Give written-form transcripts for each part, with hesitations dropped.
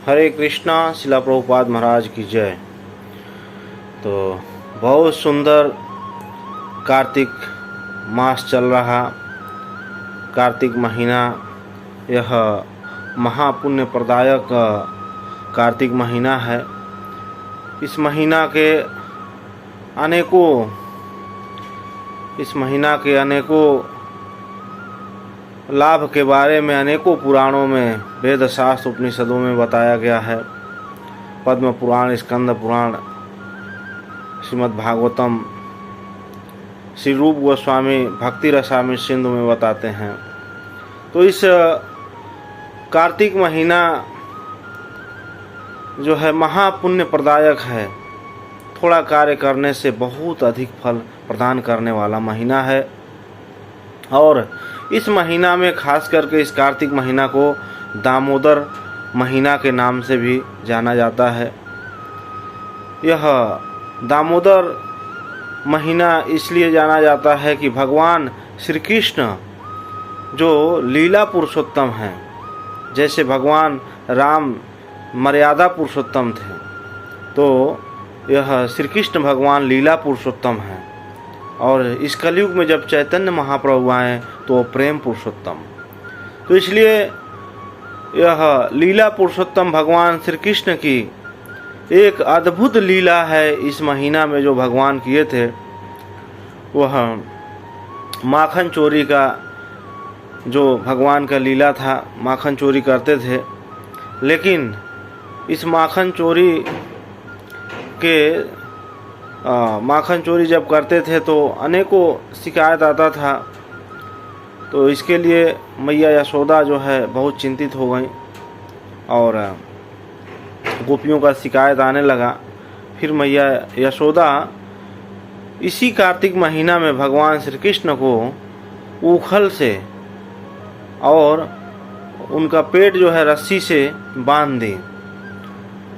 हरे कृष्णा। शिला प्रभुपाद महाराज की जय। तो बहुत सुंदर कार्तिक मास चल रहा। कार्तिक महीना यह महापुण्य प्रदायक कार्तिक महीना है। इस महीना के अनेकों लाभ के बारे में अनेकों पुराणों में, वेद शास्त्र उपनिषदों में बताया गया है। पद्म पुराण, स्कंद पुराण, श्रीमद् भागवतम, श्री रूप गोस्वामी भक्ति रसामृत सिंधु में बताते हैं। तो इस कार्तिक महीना जो है महापुण्य प्रदायक है। थोड़ा कार्य करने से बहुत अधिक फल प्रदान करने वाला महीना है। और इस महीना में खास करके इस कार्तिक महीना को दामोदर महीना के नाम से भी जाना जाता है। यह दामोदर महीना इसलिए जाना जाता है कि भगवान श्री कृष्ण जो लीला पुरुषोत्तम हैं, जैसे भगवान राम मर्यादा पुरुषोत्तम थे, तो यह श्री कृष्ण भगवान लीला पुरुषोत्तम हैं। और इस कलयुग में जब चैतन्य महाप्रभु आए तो प्रेम पुरुषोत्तम। तो इसलिए यह लीला पुरुषोत्तम भगवान श्री कृष्ण की एक अद्भुत लीला है। इस महीना में जो भगवान किए थे वह माखन चोरी का जो भगवान का लीला था, माखन चोरी करते थे। लेकिन इस माखन चोरी जब करते थे तो अनेकों शिकायत आता था। तो इसके लिए मैया यशोदा जो है बहुत चिंतित हो गई और गोपियों का शिकायत आने लगा। फिर मैया यशोदा इसी कार्तिक महीना में भगवान श्री कृष्ण को ऊखल से और उनका पेट जो है रस्सी से बांध दी।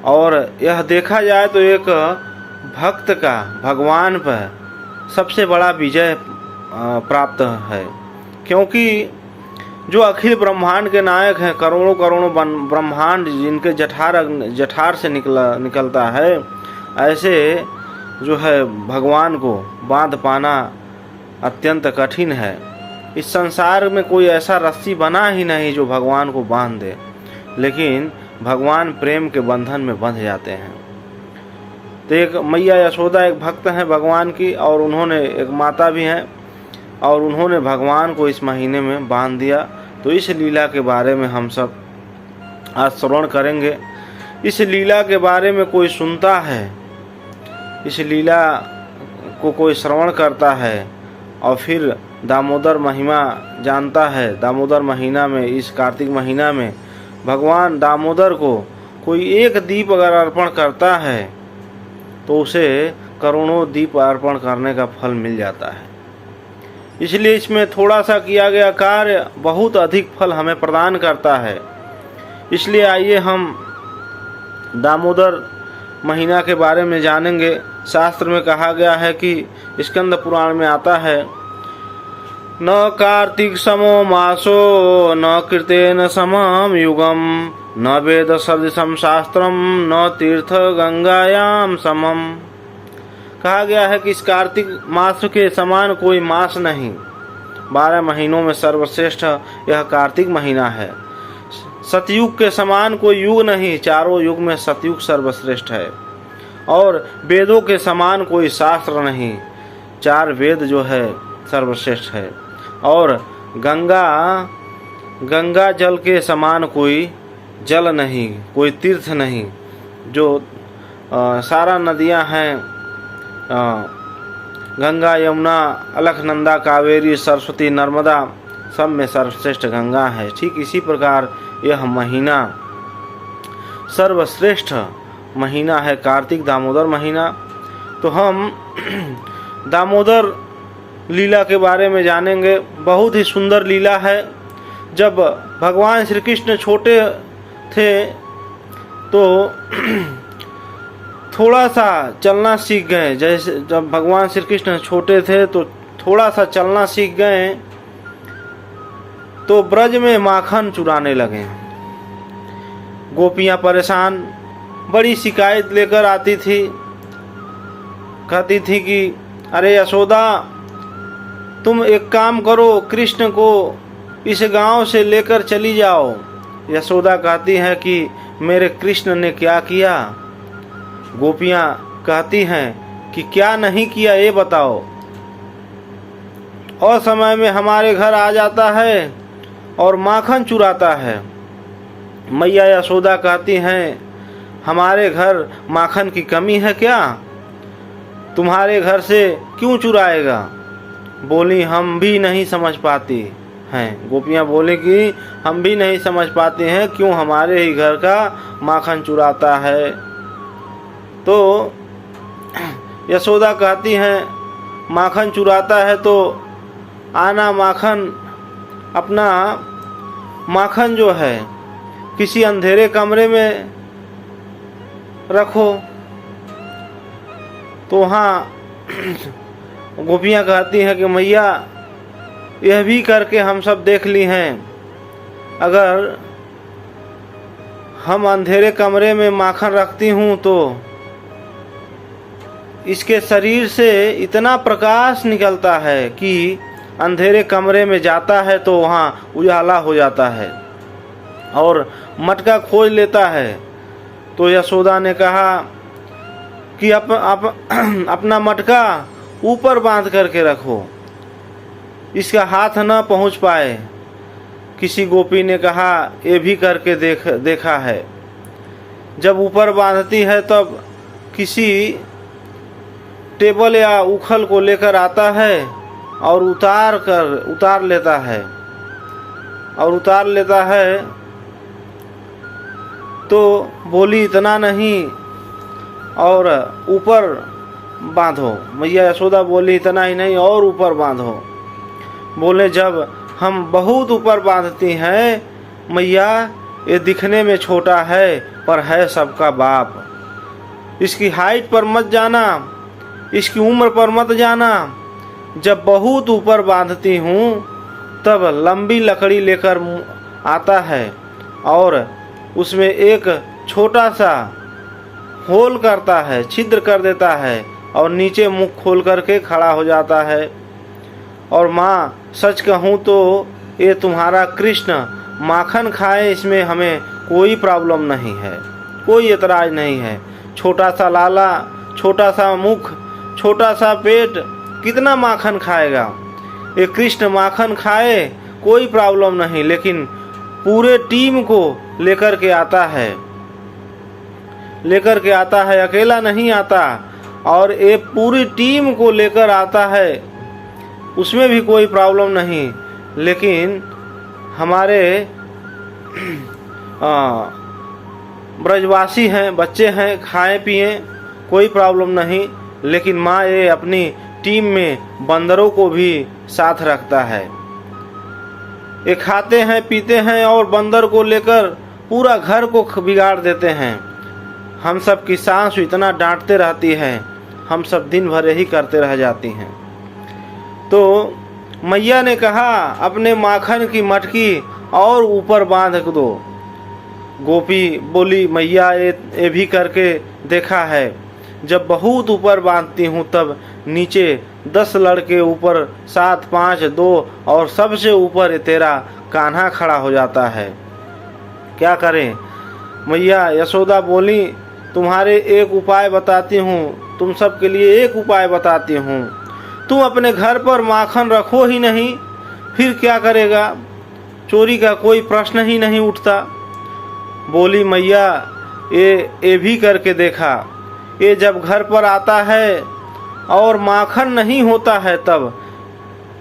और यह देखा जाए तो एक भक्त का भगवान पर सबसे बड़ा विजय प्राप्त है, क्योंकि जो अखिल ब्रह्मांड के नायक हैं, करोड़ों ब्रह्मांड जिनके जठार से निकलता है, ऐसे जो है भगवान को बांध पाना अत्यंत कठिन है। इस संसार में कोई ऐसा रस्सी बना ही नहीं जो भगवान को बांध दे, लेकिन भगवान प्रेम के बंधन में बंध जाते हैं। तो एक मैया यशोदा एक भक्त हैं भगवान की, और उन्होंने एक माता भी हैं, और उन्होंने भगवान को इस महीने में बांध दिया। तो इस लीला के बारे में हम सब आज श्रवण करेंगे। इस लीला के बारे में कोई सुनता है, इस लीला को कोई श्रवण करता है और फिर दामोदर महिमा जानता है। दामोदर महीना में, इस कार्तिक महीना में भगवान दामोदर को कोई एक दीप अगर अर्पण करता है तो उसे करोड़ों दीप अर्पण करने का फल मिल जाता है। इसलिए इसमें थोड़ा सा किया गया कार्य बहुत अधिक फल हमें प्रदान करता है। इसलिए आइए हम दामोदर महीना के बारे में जानेंगे। शास्त्र में कहा गया है कि स्कंद पुराण में आता है, न कार्तिक समो मासो न कृतेन समम युगम न वेद सदृशम शास्त्रम न तीर्थ गंगायाम समम। कहा गया है कि इस कार्तिक मास के समान कोई मास नहीं। 12 महीनों में सर्वश्रेष्ठ यह कार्तिक महीना है। सतयुग के समान कोई युग नहीं, चारों युग में सतयुग सर्वश्रेष्ठ है। और वेदों के समान कोई शास्त्र नहीं, 4 वेद जो है सर्वश्रेष्ठ है। और गंगा जल के समान कोई जल नहीं, कोई तीर्थ नहीं। जो सारा नदियां हैं, गंगा, यमुना, अलकनंदा, कावेरी, सरस्वती, नर्मदा, सब में सर्वश्रेष्ठ गंगा है। ठीक इसी प्रकार यह महीना सर्वश्रेष्ठ महीना है, कार्तिक दामोदर महीना। तो हम दामोदर लीला के बारे में जानेंगे। बहुत ही सुंदर लीला है। जब भगवान श्री कृष्ण छोटे थे तो थोड़ा सा चलना सीख गए। जैसे जब भगवान श्री कृष्ण छोटे थे तो थोड़ा सा चलना सीख गए तो ब्रज में माखन चुराने लगे। गोपियाँ परेशान बड़ी शिकायत लेकर आती थी, कहती थी कि अरे यशोदा, तुम एक काम करो, कृष्ण को इस गांव से लेकर चली जाओ। यशोदा कहती है कि मेरे कृष्ण ने क्या किया? गोपियाँ कहती हैं कि क्या नहीं किया ये बताओ। और समय में हमारे घर आ जाता है और माखन चुराता है। मैया यशोदा कहती हैं हमारे घर माखन की कमी है क्या? तुम्हारे घर से क्यों चुराएगा? बोली हम भी नहीं समझ पाती हैं। गोपियाँ बोले कि हम भी नहीं समझ पाते हैं क्यों हमारे ही घर का माखन चुराता है। तो यशोदा कहती हैं माखन चुराता है तो आना माखन, अपना माखन जो है किसी अंधेरे कमरे में रखो। तो वहाँ गोपियाँ कहती हैं कि मैया यह भी करके हम सब देख ली हैं, अगर हम अंधेरे कमरे में माखन रखती हूँ तो इसके शरीर से इतना प्रकाश निकलता है कि अंधेरे कमरे में जाता है तो वहाँ उजाला हो जाता है और मटका खोज लेता है। तो यशोदा ने कहा कि अपना मटका ऊपर बांध करके रखो, इसका हाथ न पहुँच पाए। किसी गोपी ने कहा ये भी करके देखा है। जब ऊपर बांधती है तब किसी टेबल या उखल को लेकर आता है और उतार लेता है। तो बोली इतना नहीं और ऊपर बांधो। मैया यशोदा बोली इतना ही नहीं और ऊपर बांधो। बोले जब हम बहुत ऊपर बांधती हैं मैया, ये दिखने में छोटा है पर है सबका बाप। इसकी हाइट पर मत जाना, इसकी उम्र पर मत जाना। जब बहुत ऊपर बांधती हूँ तब लंबी लकड़ी लेकर आता है और उसमें एक छोटा सा होल करता है, छिद्र कर देता है और नीचे मुख खोल करके खड़ा हो जाता है। और माँ सच कहूँ तो ये तुम्हारा कृष्ण माखन खाए, इसमें हमें कोई प्रॉब्लम नहीं है, कोई एतराज़ नहीं है। छोटा सा लाला, छोटा सा मुख, छोटा सा पेट, कितना माखन खाएगा? ये कृष्ण माखन खाए कोई प्रॉब्लम नहीं, लेकिन पूरे टीम को लेकर के आता है, अकेला नहीं आता। और ये पूरी टीम को लेकर आता है, उसमें भी कोई प्रॉब्लम नहीं। लेकिन हमारे ब्रजवासी हैं, बच्चे हैं, खाएं पिएं कोई प्रॉब्लम नहीं। लेकिन माँ ये अपनी टीम में बंदरों को भी साथ रखता है। ये खाते हैं पीते हैं और बंदर को लेकर पूरा घर को बिगाड़ देते हैं। हम सब की सास इतना डांटते रहती है, हम सब दिन भर यही करते रह जाती हैं। तो मैया ने कहा अपने माखन की मटकी और ऊपर बांध दो। गोपी बोली मैया ये भी करके देखा है। जब बहुत ऊपर बांधती हूँ तब नीचे 10 लड़के ऊपर 7, 5, 2 और सबसे ऊपर तेरा कान्हा खड़ा हो जाता है। क्या करें? मैया यशोदा बोली तुम्हारे एक उपाय बताती हूँ, तुम सब के लिए एक उपाय बताती हूँ। तुम अपने घर पर माखन रखो ही नहीं, फिर क्या करेगा? चोरी का कोई प्रश्न ही नहीं उठता। बोली मैया ये भी करके देखा। ये जब घर पर आता है और माखन नहीं होता है तब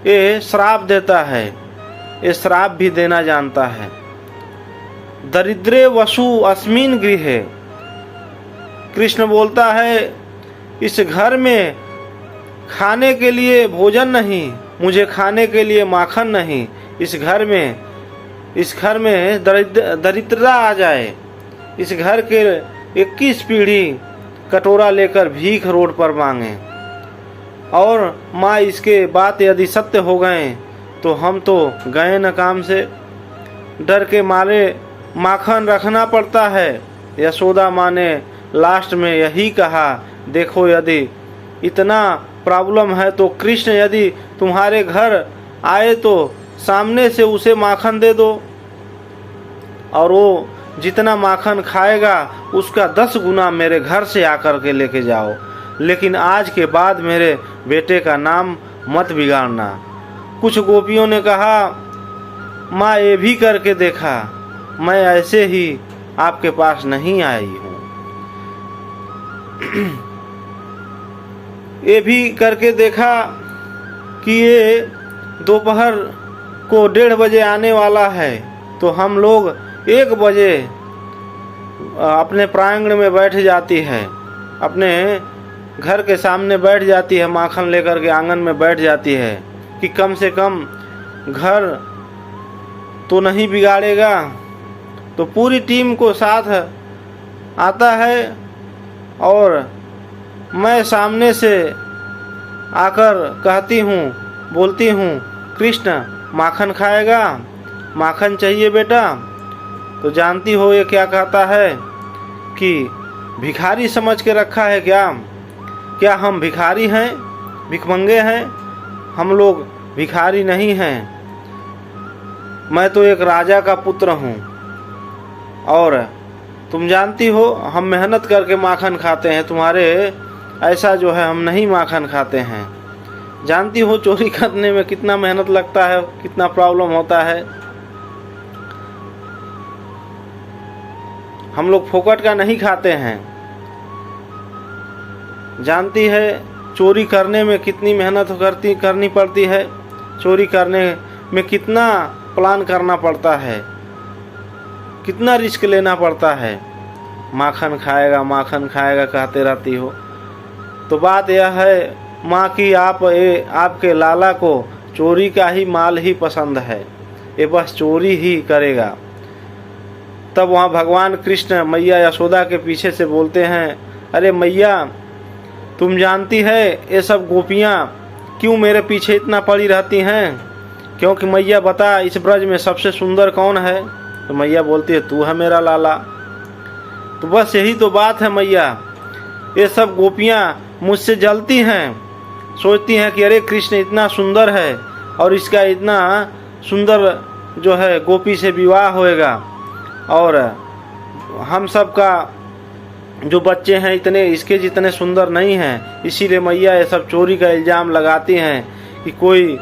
ये श्राप देता है, ये श्राप भी देना जानता है। दरिद्रे वसु अस्मिन गृहे, कृष्ण बोलता है इस घर में खाने के लिए भोजन नहीं, मुझे खाने के लिए माखन नहीं। इस घर में दरिद्रता आ जाए। इस घर के 21 पीढ़ी कटोरा लेकर भीख रोड पर मांगे। और माँ इसके बात यदि सत्य हो गए तो हम तो गए न काम से। डर के मारे माखन रखना पड़ता है। यशोदा माँ ने लास्ट में यही कहा, देखो यदि इतना प्रॉब्लम है तो कृष्ण यदि तुम्हारे घर आए तो सामने से उसे माखन दे दो, और वो जितना माखन खाएगा उसका 10 गुना मेरे घर से आकर के लेके जाओ, लेकिन आज के बाद मेरे बेटे का नाम मत बिगाड़ना। कुछ गोपियों ने कहा, माँ ये भी करके देखा, मैं ऐसे ही आपके पास नहीं आई हूँ। ये भी करके देखा कि ये दोपहर को 1:30 बजे आने वाला है, तो हम लोग 1 बजे अपने प्रांगण में बैठ जाती है, अपने घर के सामने बैठ जाती है, माखन लेकर के आंगन में बैठ जाती है कि कम से कम घर तो नहीं बिगाड़ेगा। तो पूरी टीम को साथ आता है और मैं सामने से आकर कहती हूँ, बोलती हूँ, कृष्ण माखन खाएगा, माखन चाहिए बेटा। तो जानती हो ये क्या कहता है कि भिखारी समझ के रखा है क्या? क्या हम भिखारी हैं, भिखमंगे हैं? हम लोग भिखारी नहीं हैं। मैं तो एक राजा का पुत्र हूँ और तुम जानती हो हम मेहनत करके माखन खाते हैं, तुम्हारे ऐसा जो है हम नहीं माखन खाते हैं। जानती हो चोरी करने में कितना मेहनत लगता है, कितना प्रॉब्लम होता है। हम लोग फोकट का नहीं खाते हैं। जानती है चोरी करने में कितनी मेहनत करनी पड़ती है, चोरी करने में कितना प्लान करना पड़ता है, कितना रिस्क लेना पड़ता है। माखन खाएगा कहते रहती हो। तो बात यह है माँ की, आपके लाला को चोरी का ही माल ही पसंद है, ये बस चोरी ही करेगा। तब वहाँ भगवान कृष्ण मैया यशोदा के पीछे से बोलते हैं, अरे मैया तुम जानती है ये सब गोपियाँ क्यों मेरे पीछे इतना पड़ी रहती हैं? क्योंकि मैया बता इस ब्रज में सबसे सुंदर कौन है? तो मैया बोलती है, तू है मेरा लाला। तो बस यही तो बात है मैया, ये सब गोपियाँ मुझसे जलती हैं, सोचती हैं कि अरे कृष्ण इतना सुंदर है और इसका इतना सुंदर जो है गोपी से विवाह होएगा, और हम सब का जो बच्चे हैं इतने इसके जितने सुंदर नहीं हैं। इसीलिए मैया ये सब चोरी का इल्ज़ाम लगाती हैं कि कोई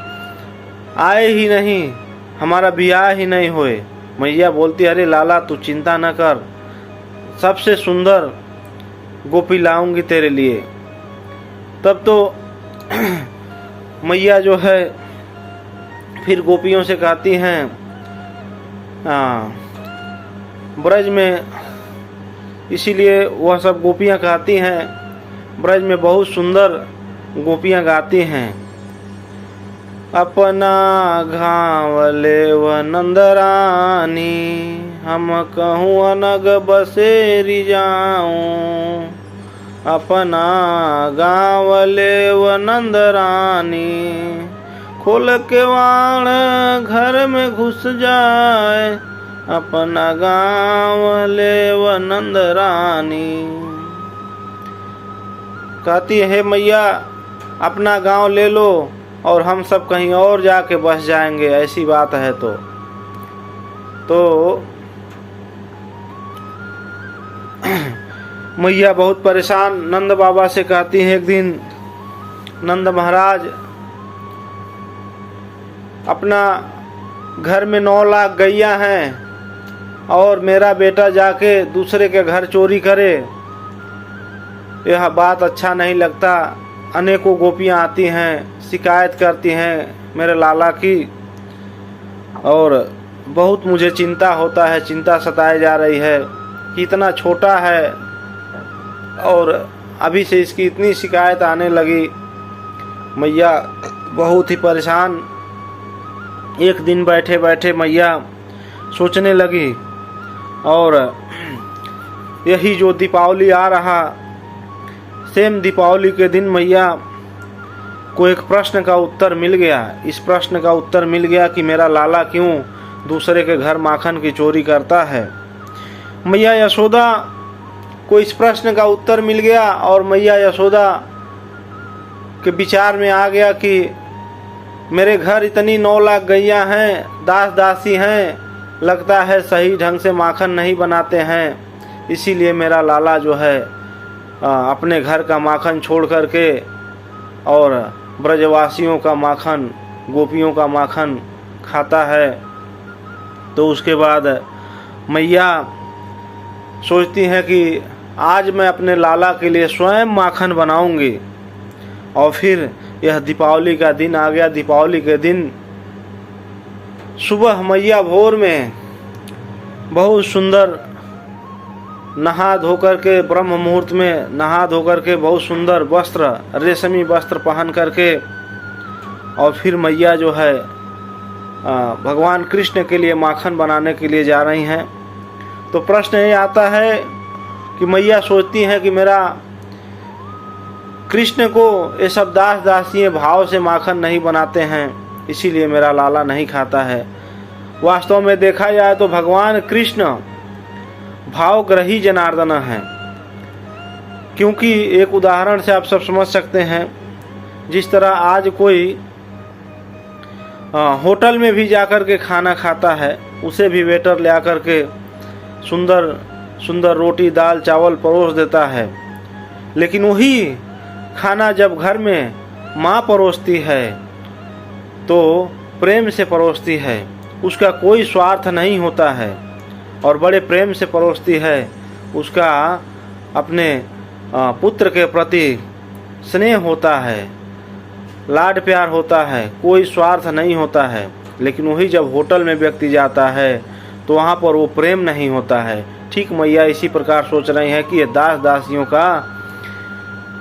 आए ही नहीं, हमारा ब्याह ही नहीं होए। मैया बोलती है, अरे लाला तू चिंता न कर, सबसे सुंदर गोपी लाऊंगी तेरे लिए। तब तो मैया जो है फिर गोपियों से कहती हैं, ब्रज में, इसीलिए वह सब गोपियाँ कहती हैं, ब्रज में बहुत सुंदर गोपियाँ गाती हैं, अपना घाव लेव नंदरानी, हम कहूँ अनग बसेरी जाऊँ, अपना गाँव लेव नंदरानी, खोल के वाण घर में घुस जाए, अपना गाँव लेव नंदरानी। कहती है मैया अपना गांव ले लो और हम सब कहीं और जाके बस जाएंगे, ऐसी बात है तो मैया बहुत परेशान नंद बाबा से कहती हैं, एक दिन नंद महाराज अपना घर में 9 लाख गैया हैं और मेरा बेटा जाके दूसरे के घर चोरी करे, यह बात अच्छा नहीं लगता। अनेकों गोपियाँ आती हैं, शिकायत करती हैं मेरे लाला की, और बहुत मुझे चिंता होता है, चिंता सताई जा रही है कि इतना छोटा है और अभी से इसकी इतनी शिकायत आने लगी। मैया बहुत ही परेशान। एक दिन बैठे बैठे मैया सोचने लगी, और यही जो दीपावली आ रहा, सेम दीपावली के दिन मैया को एक प्रश्न का उत्तर मिल गया। इस प्रश्न का उत्तर मिल गया कि मेरा लाला क्यों दूसरे के घर माखन की चोरी करता है। मैया यशोदा को इस प्रश्न का उत्तर मिल गया और मैया यशोदा के विचार में आ गया कि मेरे घर इतनी 9 लाख गैया हैं, दास दासी हैं, लगता है सही ढंग से माखन नहीं बनाते हैं, इसीलिए मेरा लाला जो है अपने घर का माखन छोड़ करके और ब्रजवासियों का माखन, गोपियों का माखन खाता है। तो उसके बाद मैया सोचती हैं कि आज मैं अपने लाला के लिए स्वयं माखन बनाऊंगी। और फिर यह दीपावली का दिन आ गया। दीपावली के दिन सुबह मैया भोर में बहुत सुंदर नहा धोकर के, ब्रह्म मुहूर्त में नहा धोकर के बहुत सुंदर वस्त्र, रेशमी वस्त्र पहन करके और फिर मैया जो है भगवान कृष्ण के लिए माखन बनाने के लिए जा रही हैं। तो प्रश्न ये आता है कि मैया सोचती हैं कि मेरा कृष्ण को ये सब दास दासी भाव से माखन नहीं बनाते हैं, इसीलिए मेरा लाला नहीं खाता है। वास्तव में देखा जाए तो भगवान कृष्ण भावग्रही जनार्दन है, क्योंकि एक उदाहरण से आप सब समझ सकते हैं। जिस तरह आज कोई होटल में भी जाकर के खाना खाता है, उसे भी वेटर ले आकर के सुंदर सुंदर रोटी दाल चावल परोस देता है, लेकिन वही खाना जब घर में माँ परोसती है तो प्रेम से परोसती है, उसका कोई स्वार्थ नहीं होता है और बड़े प्रेम से परोसती है। उसका अपने पुत्र के प्रति स्नेह होता है, लाड प्यार होता है, कोई स्वार्थ नहीं होता है। लेकिन वही जब होटल में व्यक्ति जाता है तो वहाँ पर वो प्रेम नहीं होता है। ठीक मैया इसी प्रकार सोच रही हैं कि ये दास दासियों का,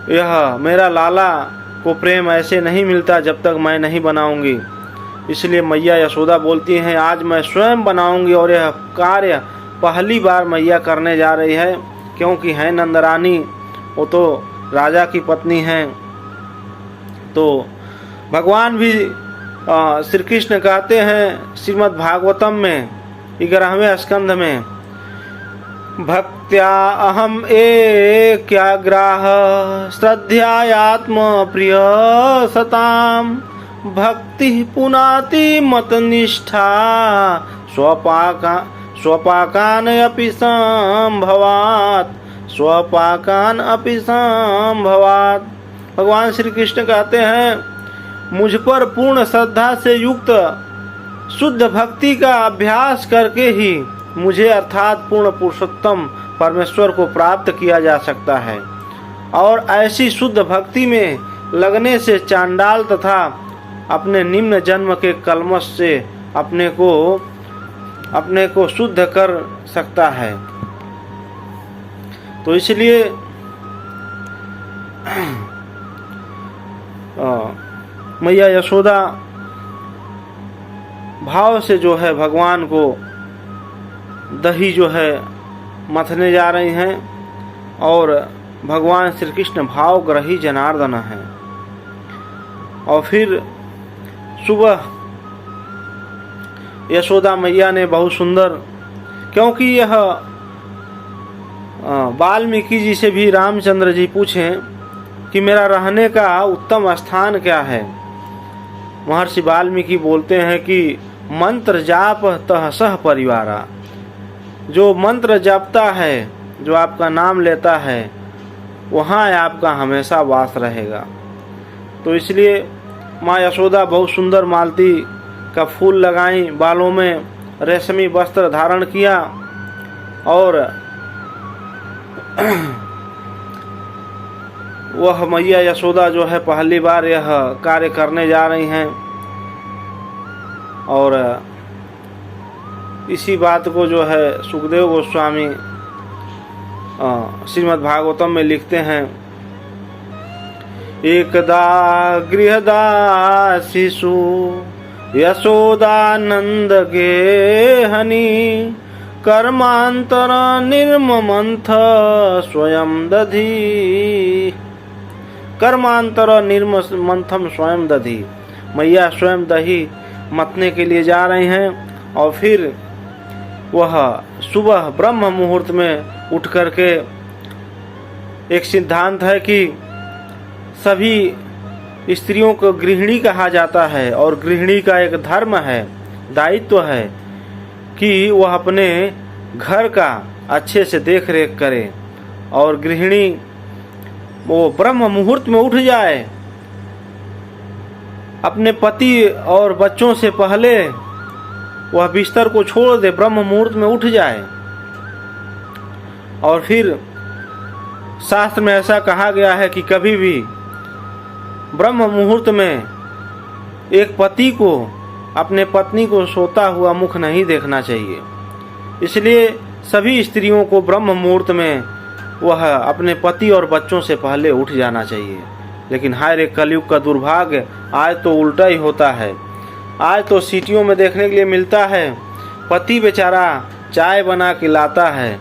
यह मेरा लाला को प्रेम ऐसे नहीं मिलता जब तक मैं नहीं बनाऊंगी। इसलिए मैया यशोदा बोलती हैं आज मैं स्वयं बनाऊंगी। और यह कार्य पहली बार मैया करने जा रही है, क्योंकि है नंदरानी, वो तो राजा की पत्नी हैं। तो भगवान भी श्री कृष्ण कहते हैं श्रीमद् भागवतम में 11वें स्कंध में, भक्त्या अहम एक्याग्राह श्रद्धायात्म प्रिय सताम भक्ति पुनाति मत निष्ठा स्वपाकान अपि संभवात्। भगवान श्री कृष्ण कहते हैं मुझ पर पूर्ण श्रद्धा से युक्त शुद्ध भक्ति का अभ्यास करके ही मुझे अर्थात पूर्ण पुरुषोत्तम परमेश्वर को प्राप्त किया जा सकता है। और ऐसी शुद्ध भक्ति में लगने से चांडाल तथा अपने निम्न जन्म के कलमश से अपने को शुद्ध कर सकता है। तो इसलिए मैया यशोदा भाव से जो है भगवान को दही जो है मथने जा रही हैं। और भगवान श्री कृष्ण भावग्रही जनार्दन है। और फिर सुबह यशोदा मैया ने बहुत सुंदर, क्योंकि यह वाल्मीकि जी से भी रामचंद्र जी पूछें कि मेरा रहने का उत्तम स्थान क्या है। महर्षि वाल्मीकि बोलते हैं कि मंत्र जाप तह सह परिवारा, जो मंत्र जपता है, जो आपका नाम लेता है, वहाँ आपका हमेशा वास रहेगा। तो इसलिए माँ यशोदा बहुत सुंदर मालती का फूल लगाई, बालों में रेशमी वस्त्र धारण किया और वह मैया यशोदा जो है पहली बार यह कार्य करने जा रही हैं। और इसी बात को जो है सुखदेव गोस्वामी श्रीमद् भागवतम में लिखते हैं, एकदा गृहदासीषु यशोदानंद गेहनी कर्मांतर निर्ममंथ स्वयं दधी। कर्मांतर निर्ममंथम स्वयं दधी, मैया स्वयं दही मतने के लिए जा रहे हैं। और फिर वह सुबह ब्रह्म मुहूर्त में उठ करके, एक सिद्धांत है कि सभी स्त्रियों को गृहिणी कहा जाता है और गृहिणी का एक धर्म है, दायित्व है कि वह अपने घर का अच्छे से देख रेख करे और गृहिणी वो ब्रह्म मुहूर्त में उठ जाए, अपने पति और बच्चों से पहले वह बिस्तर को छोड़ दे, ब्रह्म मुहूर्त में उठ जाए। और फिर शास्त्र में ऐसा कहा गया है कि कभी भी ब्रह्म मुहूर्त में एक पति को अपने पत्नी को सोता हुआ मुख नहीं देखना चाहिए। इसलिए सभी स्त्रियों को ब्रह्म मुहूर्त में वह अपने पति और बच्चों से पहले उठ जाना चाहिए। लेकिन हाय रे कलयुग का दुर्भाग्य, आज तो उल्टा ही होता है। आज तो सिटियों में देखने के लिए मिलता है, पति बेचारा चाय बना के लाता है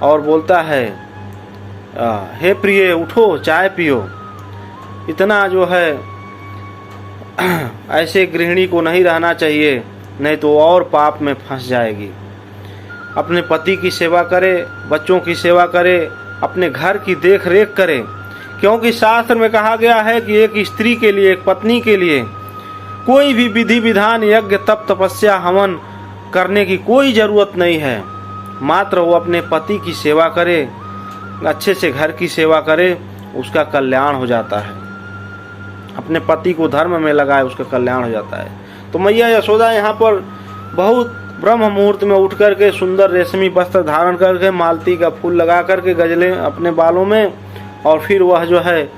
और बोलता है हे प्रिय उठो चाय पियो। इतना जो है ऐसे गृहिणी को नहीं रहना चाहिए, नहीं तो और पाप में फंस जाएगी। अपने पति की सेवा करे, बच्चों की सेवा करे, अपने घर की देख रेख करे, क्योंकि शास्त्र में कहा गया है कि एक स्त्री के लिए, एक पत्नी के लिए कोई भी विधि विधान, यज्ञ, तप, तपस्या, हवन करने की कोई ज़रूरत नहीं है। मात्र वो अपने पति की सेवा करे, अच्छे से घर की सेवा करे, उसका कल्याण हो जाता है। अपने पति को धर्म में लगाए, उसका कल्याण हो जाता है। तो मैया यशोदा यहाँ पर बहुत ब्रह्म मुहूर्त में उठ करके सुंदर रेशमी वस्त्र धारण करके, मालती का फूल लगा करके, गजले अपने बालों में, और फिर वह जो है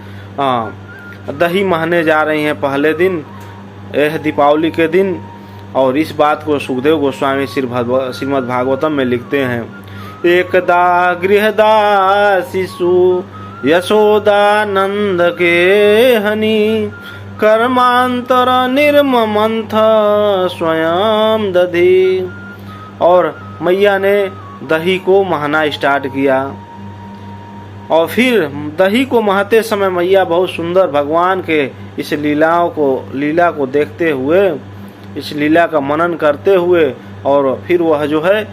दही महने जा रही हैं पहले दिन, यह दीपावली के दिन। और इस बात को सुखदेव गोस्वामी श्रीमद् भागवतम में लिखते हैं, एकदा गृहदासीसु यशोदानंद के हनि, कर्मांतर निर्ममंथ स्वयं दधी। और मैया ने दही को महना स्टार्ट किया, और फिर दही को महते समय मैया बहुत सुंदर भगवान के इस लीला को देखते हुए, इस लीला का मनन करते हुए, और फिर वह जो है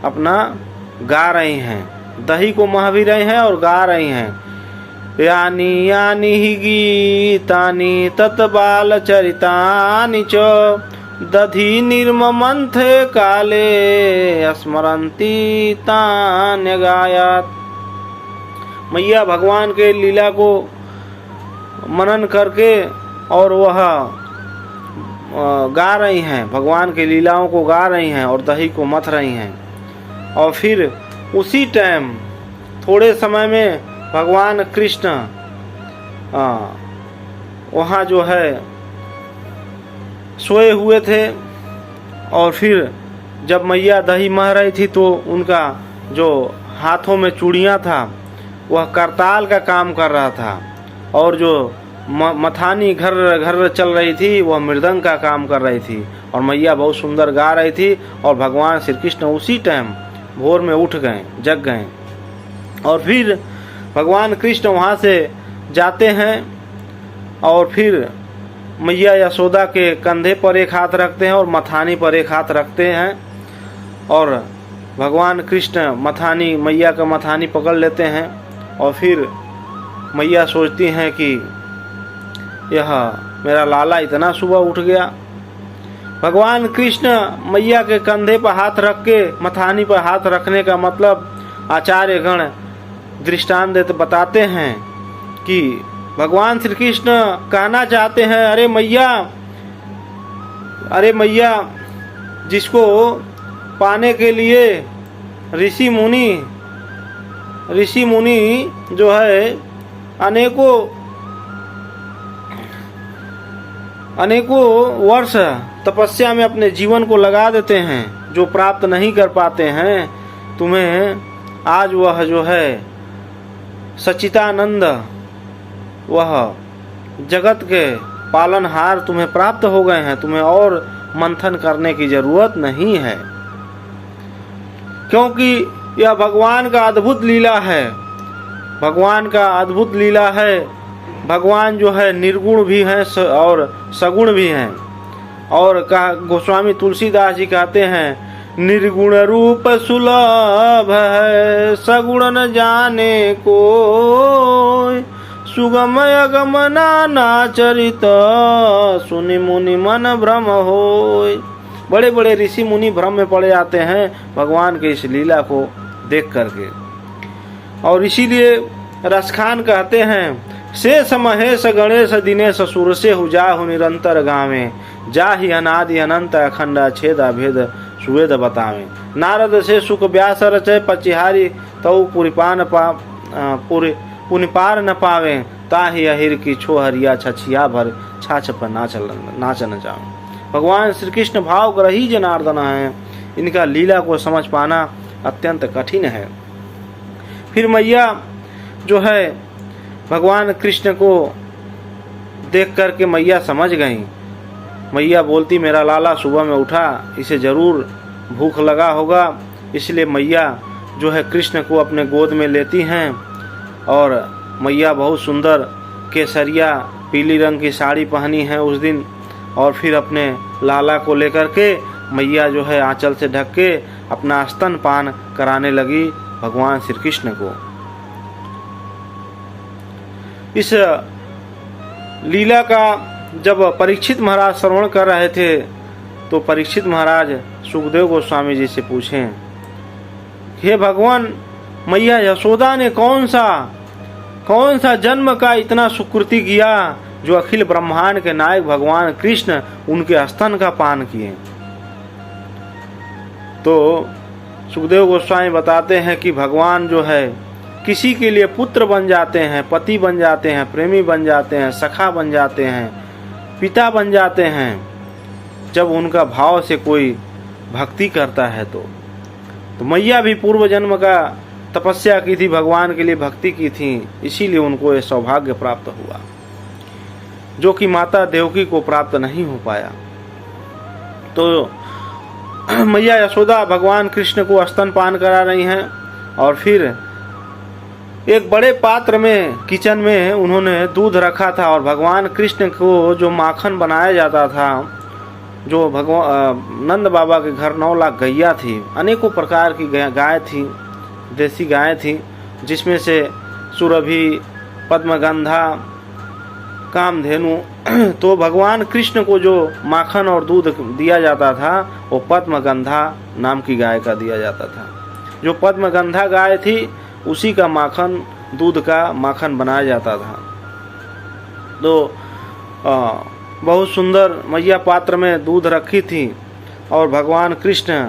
अपना गा रही हैं, दही को मह भी रही हैं और गा रही हैं। यानी यानी ही गीतानि तत्बाल चरितानि च, दधि निर्ममंथे काले स्मरन्ति तान्य गायात। मैया भगवान के लीला को मनन करके और वह गा रही हैं, भगवान के लीलाओं को गा रही हैं और दही को मथ रही हैं। और फिर उसी टाइम थोड़े समय में भगवान कृष्ण वहाँ जो है सोए हुए थे, और फिर जब मैया दही मह रही थी तो उनका जो हाथों में चूड़ियाँ था वह करताल का काम कर रहा था, और जो मथानी घर घर चल रही थी वह मृदंग का काम कर रही थी, और मैया बहुत सुंदर गा रही थी। और भगवान श्री कृष्ण उसी टाइम भोर में उठ गए, जग गए। और फिर भगवान कृष्ण वहाँ से जाते हैं और फिर मैया यशोदा के कंधे पर एक हाथ रखते हैं और मथानी पर एक हाथ रखते हैं, और भगवान कृष्ण मथानी, मैया का मथानी पकड़ लेते हैं। और फिर मैया सोचती हैं कि यह मेरा लाला इतना सुबह उठ गया। भगवान कृष्ण मैया के कंधे पर हाथ रख के, मथानी पर हाथ रखने का मतलब आचार्य गण दृष्टांत देते बताते हैं कि भगवान श्री कृष्ण कहना चाहते हैं, अरे मैया जिसको पाने के लिए ऋषि मुनि जो है अनेकों वर्ष तपस्या में अपने जीवन को लगा देते हैं, जो प्राप्त नहीं कर पाते हैं, तुम्हें आज वह जो है सच्चिदानंद, वह जगत के पालनहार तुम्हें प्राप्त हो गए हैं, तुम्हें और मंथन करने की जरूरत नहीं है, क्योंकि यह भगवान का अद्भुत लीला है। भगवान का अद्भुत लीला है। भगवान जो है निर्गुण भी हैं और सगुण भी हैं। और गोस्वामी तुलसीदास जी कहते हैं, निर्गुण रूप सुलभ है, सगुण न जाने कोय। सुगम अगम नाना चरित, सुनि मुनि मन भ्रम होय। बड़े बड़े ऋषि मुनि भ्रम में पड़े जाते हैं भगवान के इस लीला को देख करके। और इसीलिए रसखान कहते हैं, शेष महेश गणेश दिनेश सुर से हुजाहु निरंतर गावे। जाहि अनादि अनंत अखंड छेद अभेद सुवेद बतावे। नारद से सुख व्यास रचय पचिहारी, तऊ पुनिपार न पावे। ताहि अहिर की छो हरिया छछिया भर, छाछ पर नाचन जावे। भगवान श्री कृष्ण भाव ग्रही जनार्दन है, इनका लीला को समझ पाना अत्यंत कठिन है। फिर मैया जो है भगवान कृष्ण को देख करके मैया समझ गई। मैया बोलती, मेरा लाला सुबह में उठा, इसे जरूर भूख लगा होगा। इसलिए मैया जो है कृष्ण को अपने गोद में लेती हैं और मैया बहुत सुंदर केसरिया पीली रंग की साड़ी पहनी है उस दिन। और फिर अपने लाला को लेकर के मैया जो है आंचल से ढक के अपना स्तनपान कराने लगी भगवान श्री कृष्ण को। इस लीला का जब परीक्षित महाराज श्रवण कर रहे थे तो परीक्षित महाराज सुखदेव गोस्वामी जी से पूछें, हे भगवान, मैया यशोदा ने कौन सा जन्म का इतना सुकृति किया जो अखिल ब्रह्मांड के नायक भगवान कृष्ण उनके स्तन का पान किए। तो सुखदेव गोस्वामी बताते हैं कि भगवान जो है किसी के लिए पुत्र बन जाते हैं, पति बन जाते हैं, प्रेमी बन जाते हैं, सखा बन जाते हैं, पिता बन जाते हैं, जब उनका भाव से कोई भक्ति करता है। तो मैया भी पूर्व जन्म का तपस्या की थी, भगवान के लिए भक्ति की थी, इसीलिए उनको ये सौभाग्य प्राप्त हुआ जो कि माता देवकी को प्राप्त नहीं हो पाया। तो मैया यशोदा भगवान कृष्ण को स्तनपान करा रही हैं और फिर एक बड़े पात्र में किचन में उन्होंने दूध रखा था और भगवान कृष्ण को जो माखन बनाया जाता था, जो भगवान नंद बाबा के घर 9 लाख गैया थी, अनेकों प्रकार की गाय थी, देसी गायें थी, जिसमें से सुरभि, पद्मगंधा, कामधेनु। तो भगवान कृष्ण को जो माखन और दूध दिया जाता था वो पद्मगंधा नाम की गाय का दिया जाता था। जो पद्मगंधा गाय थी उसी का माखन, दूध का माखन बनाया जाता था। तो बहुत सुंदर मैया पात्र में दूध रखी थी और भगवान कृष्ण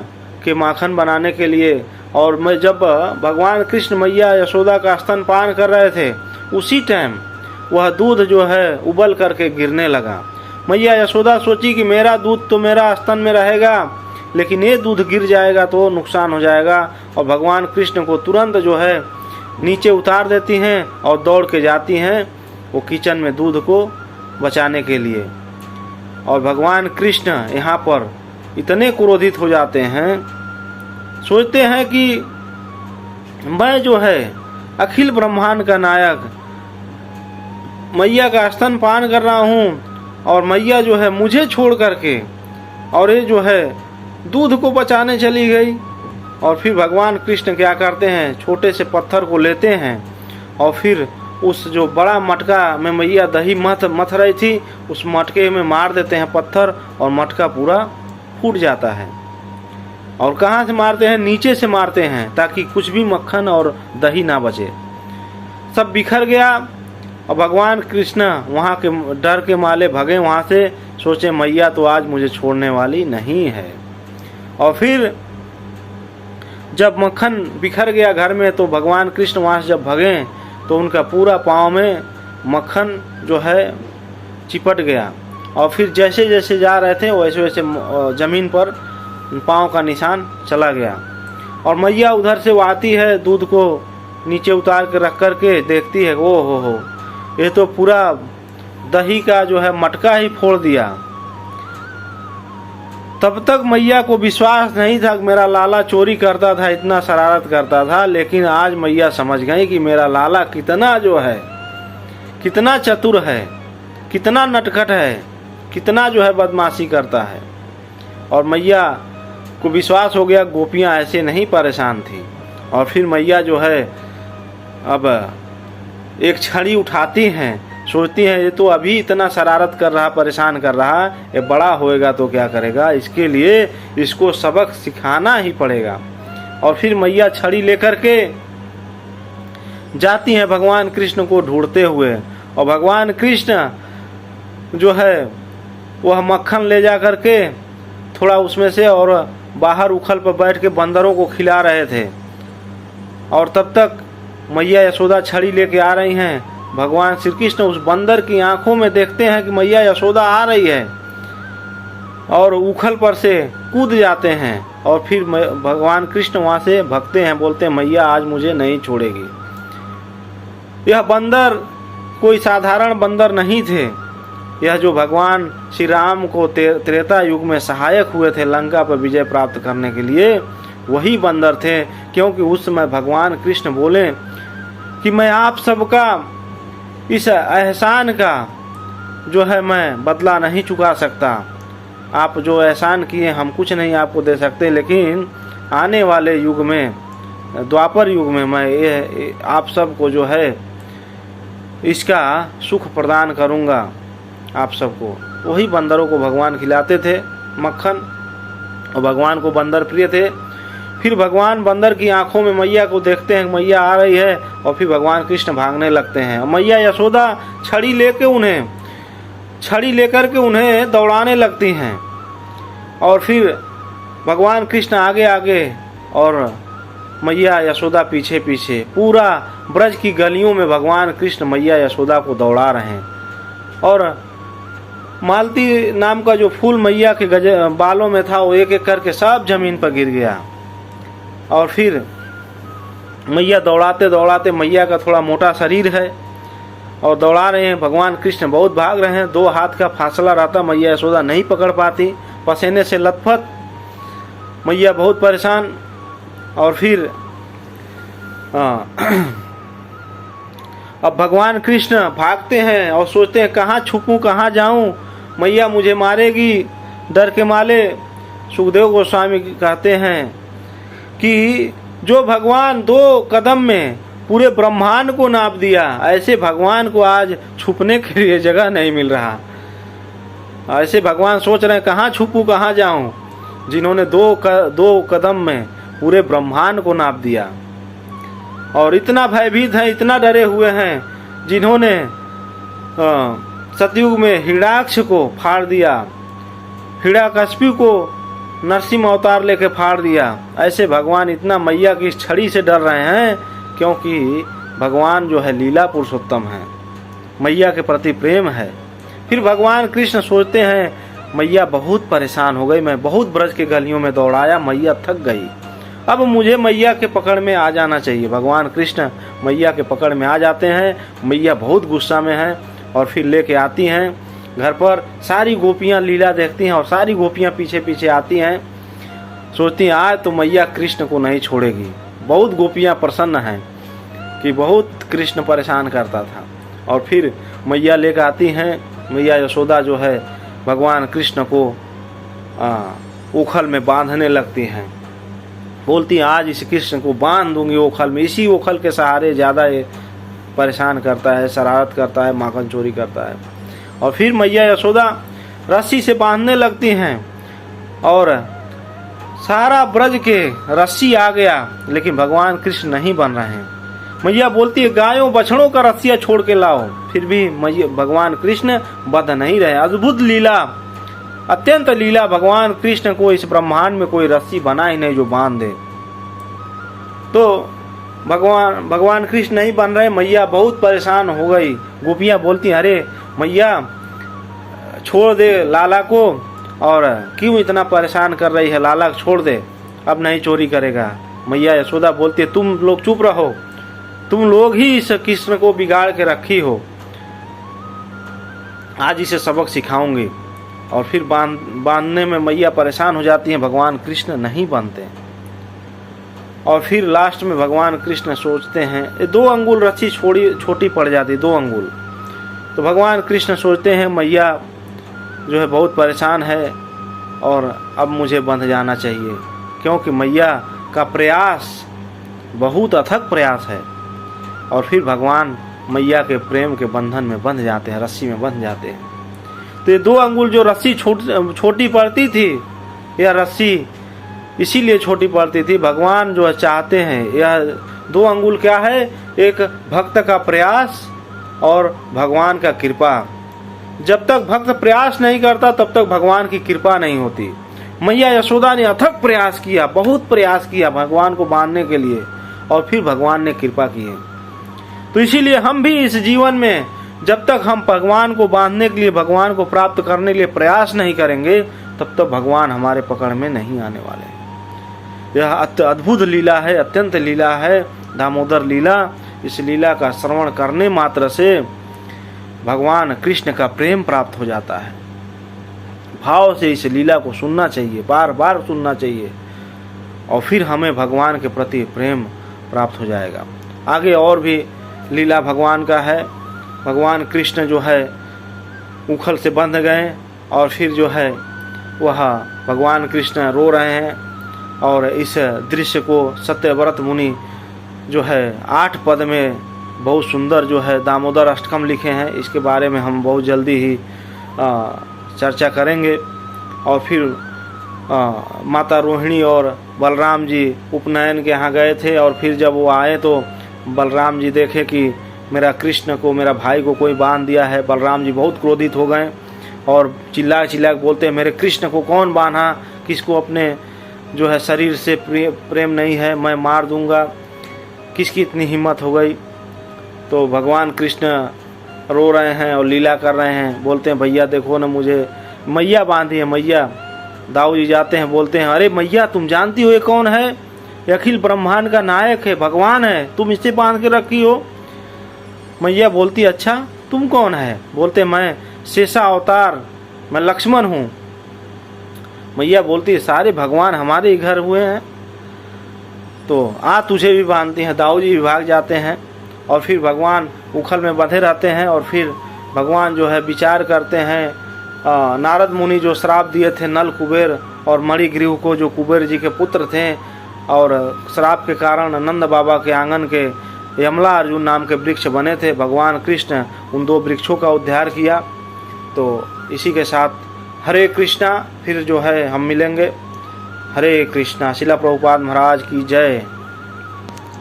के माखन बनाने के लिए, और मैं जब भगवान कृष्ण मैया यशोदा का स्तनपान कर रहे थे उसी टाइम वह दूध जो है उबल करके गिरने लगा। मैया यशोदा सोची कि मेरा दूध तो मेरा स्तन में रहेगा, लेकिन ये दूध गिर जाएगा तो नुकसान हो जाएगा। और भगवान कृष्ण को तुरंत जो है नीचे उतार देती हैं और दौड़ के जाती हैं वो किचन में दूध को बचाने के लिए। और भगवान कृष्ण यहाँ पर इतने क्रोधित हो जाते हैं, सोचते हैं कि मैं जो है अखिल ब्रह्मांड का नायक मैया का स्तनपान कर रहा हूँ और मैया जो है मुझे छोड़ करके और ये जो है दूध को बचाने चली गई। और फिर भगवान कृष्ण क्या करते हैं, छोटे से पत्थर को लेते हैं और फिर उस जो बड़ा मटका में मैया दही मथ रही थी उस मटके में मार देते हैं पत्थर और मटका पूरा फूट जाता है। और कहाँ से मारते हैं, नीचे से मारते हैं ताकि कुछ भी मक्खन और दही ना बचे, सब बिखर गया। और भगवान कृष्ण वहाँ के डर के माले भगे वहाँ से, सोचे मैया तो आज मुझे छोड़ने वाली नहीं है। और फिर जब मक्खन बिखर गया घर में तो भगवान कृष्ण वहाँ से जब भगे तो उनका पूरा पाँव में मक्खन जो है चिपट गया। और फिर जैसे जैसे जा रहे थे वैसे वैसे ज़मीन पर पाँव का निशान चला गया। और मैया उधर से वो आती है, दूध को नीचे उतार के रख कर के देखती है, ओ हो ये तो पूरा दही का जो है मटका ही फोड़ दिया। तब तक मैया को विश्वास नहीं था कि मेरा लाला चोरी करता था, इतना शरारत करता था, लेकिन आज मैया समझ गई कि मेरा लाला कितना जो है, कितना चतुर है, कितना नटखट है, कितना जो है बदमाशी करता है। और मैया को विश्वास हो गया गोपियाँ ऐसे नहीं परेशान थी। और फिर मैया जो है अब एक छड़ी उठाती हैं, सोचती हैं ये तो अभी इतना शरारत कर रहा, परेशान कर रहा, ये बड़ा होएगा तो क्या करेगा, इसके लिए इसको सबक सिखाना ही पड़ेगा। और फिर मैया छड़ी लेकर के जाती हैं भगवान कृष्ण को ढूंढते हुए। और भगवान कृष्ण जो है वह मक्खन ले जा कर के थोड़ा उसमें से और बाहर उखल पर बैठ के बंदरों को खिला रहे थे। और तब तक मैया यशोदा छड़ी लेके आ रही हैं। भगवान श्री कृष्ण उस बंदर की आंखों में देखते हैं कि मैया यशोदा आ रही है और उखल पर से कूद जाते हैं। और फिर भगवान कृष्ण वहाँ से भगते हैं, बोलते हैं मैया आज मुझे नहीं छोड़ेगी। यह बंदर कोई साधारण बंदर नहीं थे। यह जो भगवान श्री राम को त्रेता युग में सहायक हुए थे लंका पर विजय प्राप्त करने के लिए, वही बंदर थे। क्योंकि उस समय भगवान कृष्ण बोले कि मैं आप सबका इस एहसान का जो है मैं बदला नहीं चुका सकता। आप जो एहसान किए हम कुछ नहीं आपको दे सकते, लेकिन आने वाले युग में, द्वापर युग में, मैं ये आप सबको जो है इसका सुख प्रदान करूँगा आप सबको। वही बंदरों को भगवान खिलाते थे मक्खन, और भगवान को बंदर प्रिय थे। फिर भगवान बंदर की आंखों में मैया को देखते हैं, मैया आ रही है, और फिर भगवान कृष्ण भागने लगते हैं। और मैया यशोदा छड़ी लेकर के उन्हें दौड़ाने लगती हैं। और फिर भगवान कृष्ण आगे आगे और मैया यशोदा पीछे पीछे, पूरा ब्रज की गलियों में भगवान कृष्ण मैया यशोदा को दौड़ा रहे हैं। और मालती नाम का जो फूल मैया के बालों में था वो एक एक करके सब जमीन पर गिर गया। और फिर मैया दौड़ाते दौड़ाते, मैया का थोड़ा मोटा शरीर है और दौड़ा रहे हैं, भगवान कृष्ण बहुत भाग रहे हैं। 2 हाथ का फासला रहता, मैया यशोदा नहीं पकड़ पाती, पसीने से लथपथ, मैया बहुत परेशान। और फिर अब भगवान कृष्ण भागते हैं और सोचते हैं कहाँ छुपूं, कहाँ जाऊं, मैया मुझे मारेगी। डर के मारे सुखदेव गोस्वामी कहते हैं कि जो भगवान 2 कदम में पूरे ब्रह्मांड को नाप दिया, ऐसे भगवान को आज छुपने के लिए जगह नहीं मिल रहा। ऐसे भगवान सोच रहे हैं कहाँ छुपूं, कहाँ जाऊं, जिन्होंने 2 कदम में पूरे ब्रह्मांड को नाप दिया। और इतना भयभीत हैं, इतना डरे हुए हैं, जिन्होंने सतयुग में हिरण्याक्ष को फाड़ दिया, हिरण्यकशिपु को नरसिंह अवतार लेके फाड़ दिया। ऐसे भगवान इतना मैया की इस छड़ी से डर रहे हैं, क्योंकि भगवान जो है लीला पुरुषोत्तम है, मैया के प्रति प्रेम है। फिर भगवान कृष्ण सोचते हैं मैया बहुत परेशान हो गई, मैं बहुत ब्रज के गलियों में दौड़ाया, मैया थक गई, अब मुझे मैया के पकड़ में आ जाना चाहिए। भगवान कृष्ण मैया के पकड़ में आ जाते हैं। मैया बहुत गुस्सा में है और फिर लेके आती हैं घर पर। सारी गोपियाँ लीला देखती हैं और सारी गोपियाँ पीछे पीछे आती हैं, सोचती हैं आज तो मैया कृष्ण को नहीं छोड़ेगी। बहुत गोपियाँ प्रसन्न हैं कि बहुत कृष्ण परेशान करता था। और फिर मैया लेकर आती हैं, मैया यशोदा जो है भगवान कृष्ण को ओखल में बांधने लगती हैं, बोलती हैं आज इस कृष्ण को बांध दूंगी ओखल में, इसी ओखल के सहारे ज़्यादा ये परेशान करता है, शरारत करता है, माखन चोरी करता है। और फिर मैया यशोदा रस्सी से बांधने लगती हैं और सारा ब्रज के रस्सी आ गया, लेकिन भगवान कृष्ण नहीं बन रहे हैं। मैया बोलती है गायों बछड़ों का रस्सियाँ छोड़ के लाओ, फिर भी मैया भगवान कृष्ण बंध नहीं रहे। अद्भुत लीला, अत्यंत लीला, भगवान कृष्ण को इस ब्रह्मांड में कोई रस्सी बना ही नहीं जो बांध दे। तो भगवान कृष्ण नहीं बन रहे, मैया बहुत परेशान हो गई। गोपियाँ बोलती हैं अरे मैया छोड़ दे लाला को, और क्यों इतना परेशान कर रही है, लाला छोड़ दे, अब नहीं चोरी करेगा। मैया यशोदा बोलती है तुम लोग चुप रहो, तुम लोग ही इस कृष्ण को बिगाड़ के रखी हो, आज इसे सबक सिखाऊंगी। और फिर बांधने में मैया परेशान हो जाती हैं, भगवान कृष्ण नहीं बनते। और फिर लास्ट में भगवान कृष्ण सोचते हैं 2 अंगुल रस्सी छोटी पड़ जाती, 2 अंगुल। तो भगवान कृष्ण सोचते हैं मैया जो है बहुत परेशान है और अब मुझे बंध जाना चाहिए। क्योंकि मैया का प्रयास बहुत अथक प्रयास है। और फिर भगवान मैया के प्रेम के बंधन में बंध जाते हैं, रस्सी में बंध जाते हैं। तो ये 2 अंगुल जो रस्सी छोटी पड़ती थी, यह रस्सी इसीलिए छोटी पड़ती थी, भगवान जो चाहते हैं, यह 2 अंगुल क्या है, एक भक्त का प्रयास और भगवान का कृपा। जब तक भक्त प्रयास नहीं करता तब तक भगवान की कृपा नहीं होती। मैया यशोदा ने अथक प्रयास किया, बहुत प्रयास किया भगवान को बांधने के लिए, और फिर भगवान ने कृपा की है। तो इसीलिए हम भी इस जीवन में जब तक हम भगवान को बांधने के लिए, भगवान को प्राप्त करने के लिए प्रयास नहीं करेंगे, तब तक भगवान हमारे पकड़ में नहीं आने वाले। यह अद्भुत लीला है, अत्यंत लीला है दामोदर लीला। इस लीला का श्रवण करने मात्र से भगवान कृष्ण का प्रेम प्राप्त हो जाता है। भाव से इस लीला को सुनना चाहिए, बार बार सुनना चाहिए, और फिर हमें भगवान के प्रति प्रेम प्राप्त हो जाएगा। आगे और भी लीला भगवान का है। भगवान कृष्ण जो है उखल से बंध गए, और फिर जो है वह भगवान कृष्ण रो रहे हैं। और इस दृश्य को सत्यव्रत मुनि जो है 8 पद में बहुत सुंदर जो है दामोदर अष्टकम लिखे हैं। इसके बारे में हम बहुत जल्दी ही चर्चा करेंगे। और फिर माता रोहिणी और बलराम जी उपनयन के यहाँ गए थे, और फिर जब वो आए तो बलराम जी देखे कि मेरा कृष्ण को, मेरा भाई को कोई बांध दिया है। बलराम जी बहुत क्रोधित हो गए और चिल्ला चिल्ला बोलते हैं, मेरे कृष्ण को कौन बांधा, किसको अपने जो है शरीर से प्रेम नहीं है, मैं मार दूंगा, किसकी इतनी हिम्मत हो गई। तो भगवान कृष्ण रो रहे हैं और लीला कर रहे हैं, बोलते हैं भैया देखो ना, मुझे मैया बांधी है, मैया। दाऊ जी जाते हैं, बोलते हैं अरे मैया तुम जानती हो ये कौन है, ये अखिल ब्रह्मांड का नायक है, भगवान है, तुम इसे बांध के रखी हो। मैया बोलती अच्छा तुम कौन है, बोलते मैं शेषा अवतार, मैं लक्ष्मण हूँ। मैया बोलती सारे भगवान हमारे ही घर हुए हैं, तो आ तुझे भी बांधती हैं। दाऊ जी भी भाग जाते हैं, और फिर भगवान उखल में बंधे रहते हैं। और फिर भगवान जो है विचार करते हैं, नारद मुनि जो श्राप दिए थे नल कुबेर और मणिग्रीव को, जो कुबेर जी के पुत्र थे, और श्राप के कारण नंद बाबा के आंगन के यमला अर्जुन नाम के वृक्ष बने थे। भगवान कृष्ण उन 2 वृक्षों का उद्धार किया। तो इसी के साथ हरे कृष्णा, फिर जो है हम मिलेंगे। हरे कृष्णा। शिला प्रभुपाद महाराज की जय।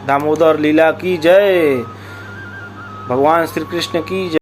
दामोदर लीला की जय। भगवान श्री कृष्ण की जय।